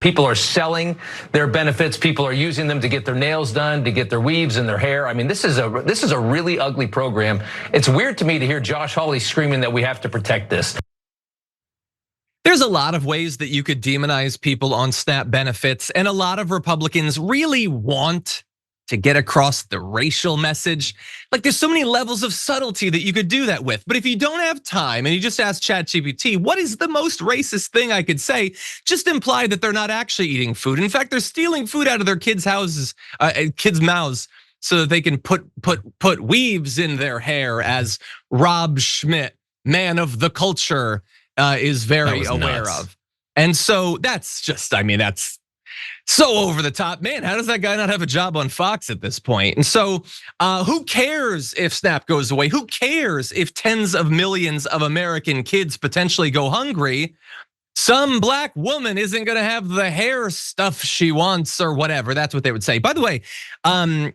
People are selling their benefits. People are using them to get their nails done, to get their weaves and their hair. I mean, this is a really ugly program. It's weird to me to hear Josh Hawley screaming that we have to protect this. There's a lot of ways that you could demonize people on SNAP benefits, and a lot of Republicans really want to get across the racial message. Like, there's so many levels of subtlety that you could do that with. But if you don't have time and you just ask ChatGPT, what is the most racist thing I could say? Just imply that they're not actually eating food. In fact, they're stealing food out of their kids' houses, kids' mouths, so that they can put weaves in their hair, as Rob Schmidt, man of the culture, is very aware of. And so that's just, I mean, that's so over the top. Man, how does that guy not have a job on Fox at this point? And so who cares if SNAP goes away? Who cares if tens of millions of American kids potentially go hungry? Some black woman isn't gonna have the hair stuff she wants or whatever. That's what they would say. By the way,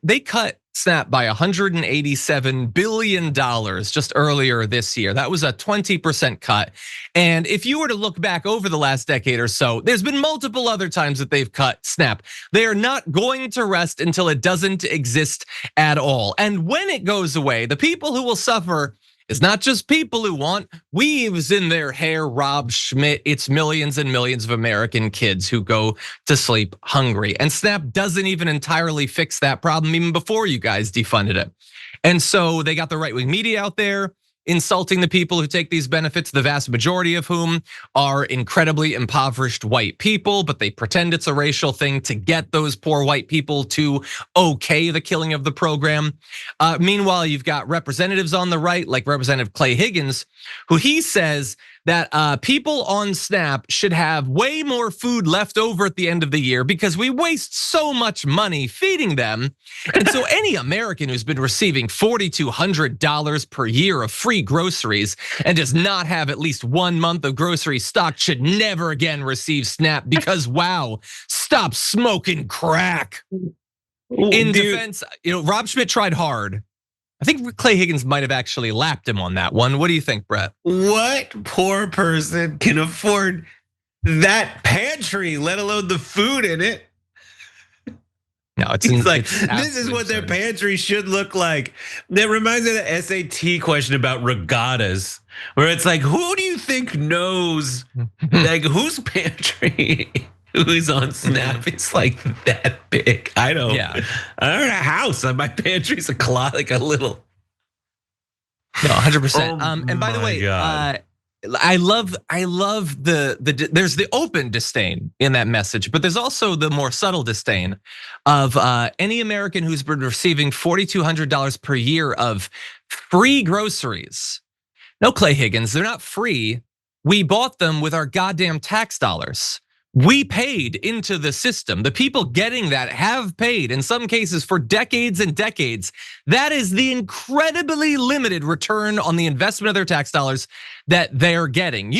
they cut SNAP by $187 billion just earlier this year. That was a 20% cut. And if you were to look back over the last decade or so, there's been multiple other times that they've cut SNAP. They are not going to rest until it doesn't exist at all. And when it goes away, the people who will suffer is not just people who want weaves in their hair, Rob Schmidt. It's millions and millions of American kids who go to sleep hungry. And SNAP doesn't even entirely fix that problem even before you guys defunded it. And so they got the right-wing media out there insulting the people who take these benefits, the vast majority of whom are incredibly impoverished white people, but they pretend it's a racial thing to get those poor white people to okay the killing of the program. Meanwhile, you've got representatives on the right, like Representative Clay Higgins, who he says that people on SNAP should have way more food left over at the end of the year because we waste so much money feeding them. And so any American who's been receiving $4,200 per year of free groceries and does not have at least 1 month of grocery stock should never again receive SNAP because, wow, stop smoking crack. In defense, Rob Schmidt tried hard. I think Clay Higgins might have actually lapped him on that one. What do you think, Brett? What poor person can afford that pantry, let alone the food in it? No, it's like, this is what their pantry should look like. That reminds me of the SAT question about regattas, where it's like, who do you think knows, like, whose pantry? Who's on SNAP? It's like that big. I don't. Yeah. I don't have a house. My pantry's a closet, like a little. No, 100%. And by the way, I love there's the open disdain in that message, but there's also the more subtle disdain of any American who's been receiving $4,200 per year of free groceries. No, Clay Higgins, they're not free. We bought them with our goddamn tax dollars. We paid into the system. The people getting that have paid, in some cases for decades and decades. That is the incredibly limited return on the investment of their tax dollars that they're getting.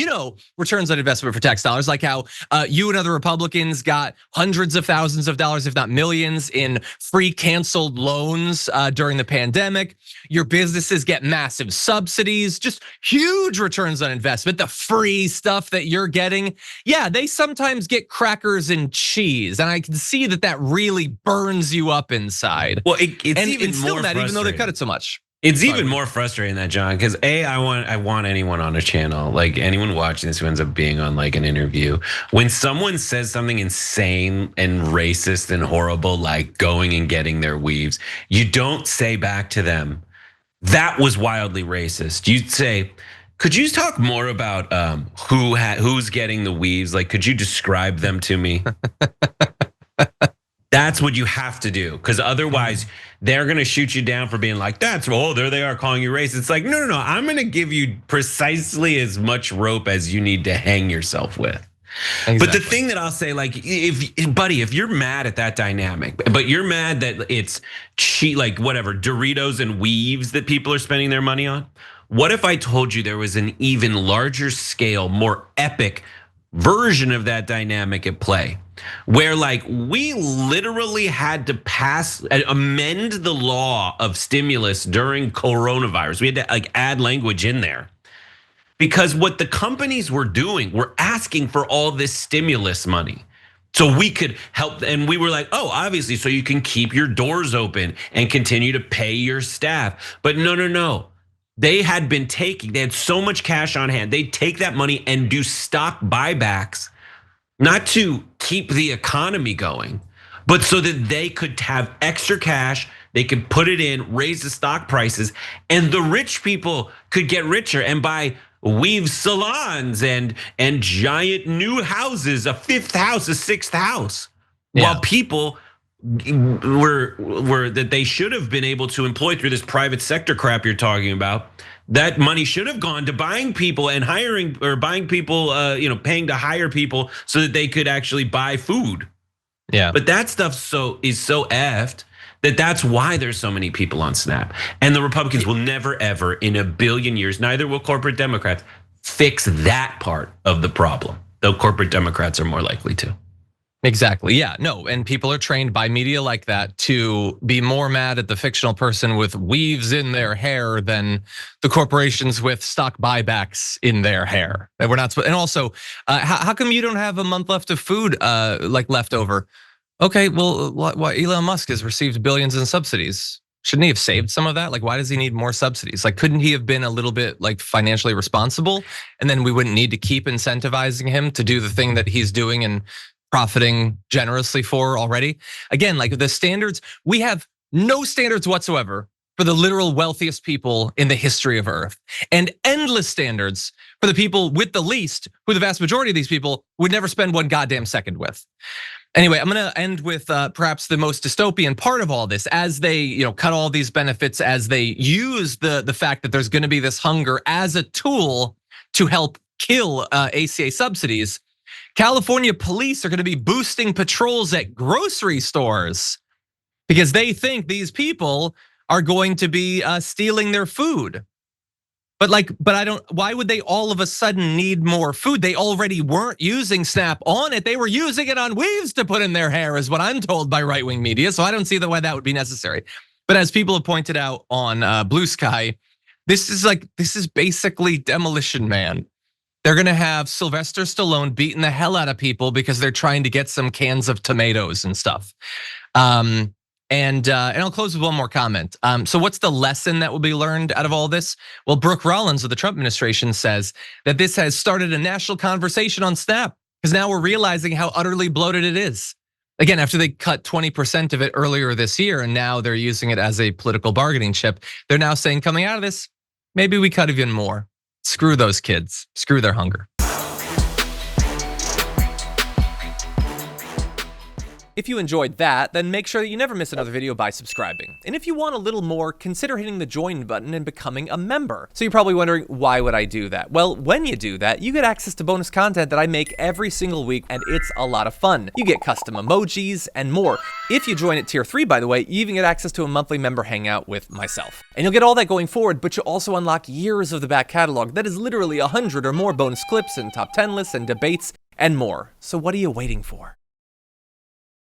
Returns on investment for tax dollars, like how you and other Republicans got hundreds of thousands of dollars, if not millions, in free canceled loans during the pandemic. Your businesses get massive subsidies, just huge returns on investment. The free stuff that you're getting, yeah, they sometimes get crackers and cheese, and I can see that really burns you up inside. Well, it's even more frustrating, even though they cut it so much. It's even more frustrating that, John, because I want anyone on a channel, like anyone watching this who ends up being on like an interview, when someone says something insane and racist and horrible, like going and getting their weaves, you don't say back to them, that was wildly racist. You'd say, could you talk more about who's getting the weaves? Like, could you describe them to me? That's what you have to do, because otherwise they're gonna shoot you down for being like, there they are calling you racist. It's like, no, I'm gonna give you precisely as much rope as you need to hang yourself with. Exactly. But the thing that I'll say, like, if you're mad at that dynamic, but you're mad that it's cheap, like whatever, Doritos and weaves that people are spending their money on. What if I told you there was an even larger scale, more epic version of that dynamic at play, where like we literally had to amend the law of stimulus during coronavirus. We had to like add language in there because what the companies were doing were asking for all this stimulus money So we could help, and we were like, oh, obviously, so you can keep your doors open and continue to pay your staff. But no. They had so much cash on hand. They'd take that money and do stock buybacks, not to keep the economy going, but so that they could have extra cash, they could put it in, raise the stock prices, and the rich people could get richer and buy weave salons and giant new houses, a fifth house, a sixth house, while people were that they should have been able to employ through this private sector crap you're talking about. That money should have gone to buying people and hiring, or buying people, paying to hire people so that they could actually buy food. Yeah. But that stuff is so effed that's why there's so many people on SNAP. And the Republicans will never, ever in a billion years, neither will corporate Democrats, fix that part of the problem. Though corporate Democrats are more likely to. Exactly, yeah, no, and people are trained by media like that to be more mad at the fictional person with weaves in their hair than the corporations with stock buybacks in their hair. And we're not, and also, how come you don't have a month left of food like left over? Okay, well, why Elon Musk has received billions in subsidies. Shouldn't he have saved some of that? Like, why does he need more subsidies? Like, couldn't he have been a little bit like financially responsible? And then we wouldn't need to keep incentivizing him to do the thing that he's doing and profiting generously for already. Again, like the standards, we have no standards whatsoever for the literal wealthiest people in the history of Earth, and endless standards for the people with the least, who the vast majority of these people would never spend one goddamn second with. Anyway, I'm gonna end with perhaps the most dystopian part of all this, as they cut all these benefits, as they use the fact that there's gonna be this hunger as a tool to help kill ACA subsidies. California police are gonna be boosting patrols at grocery stores because they think these people are going to be stealing their food. But why would they all of a sudden need more food? They already weren't using SNAP on it. They were using it on weaves to put in their hair, is what I'm told by right-wing media. So I don't see why that would be necessary. But as people have pointed out on Blue Sky, this is basically Demolition Man. They're gonna have Sylvester Stallone beating the hell out of people because they're trying to get some cans of tomatoes and stuff. And I'll close with one more comment. So what's the lesson that will be learned out of all this? Well, Brooke Rollins of the Trump administration says that this has started a national conversation on SNAP, because now we're realizing how utterly bloated it is. Again, after they cut 20% of it earlier this year, and now they're using it as a political bargaining chip, they're now saying, coming out of this, maybe we cut even more. Screw those kids, screw their hunger. If you enjoyed that, then make sure that you never miss another video by subscribing. And if you want a little more, consider hitting the join button and becoming a member. So you're probably wondering, why would I do that? Well, when you do that, you get access to bonus content that I make every single week, and it's a lot of fun. You get custom emojis and more. If you join at tier 3, by the way, you even get access to a monthly member hangout with myself. And you'll get all that going forward, but you'll also unlock years of the back catalog that is literally 100 or more bonus clips and top 10 lists and debates and more. So what are you waiting for?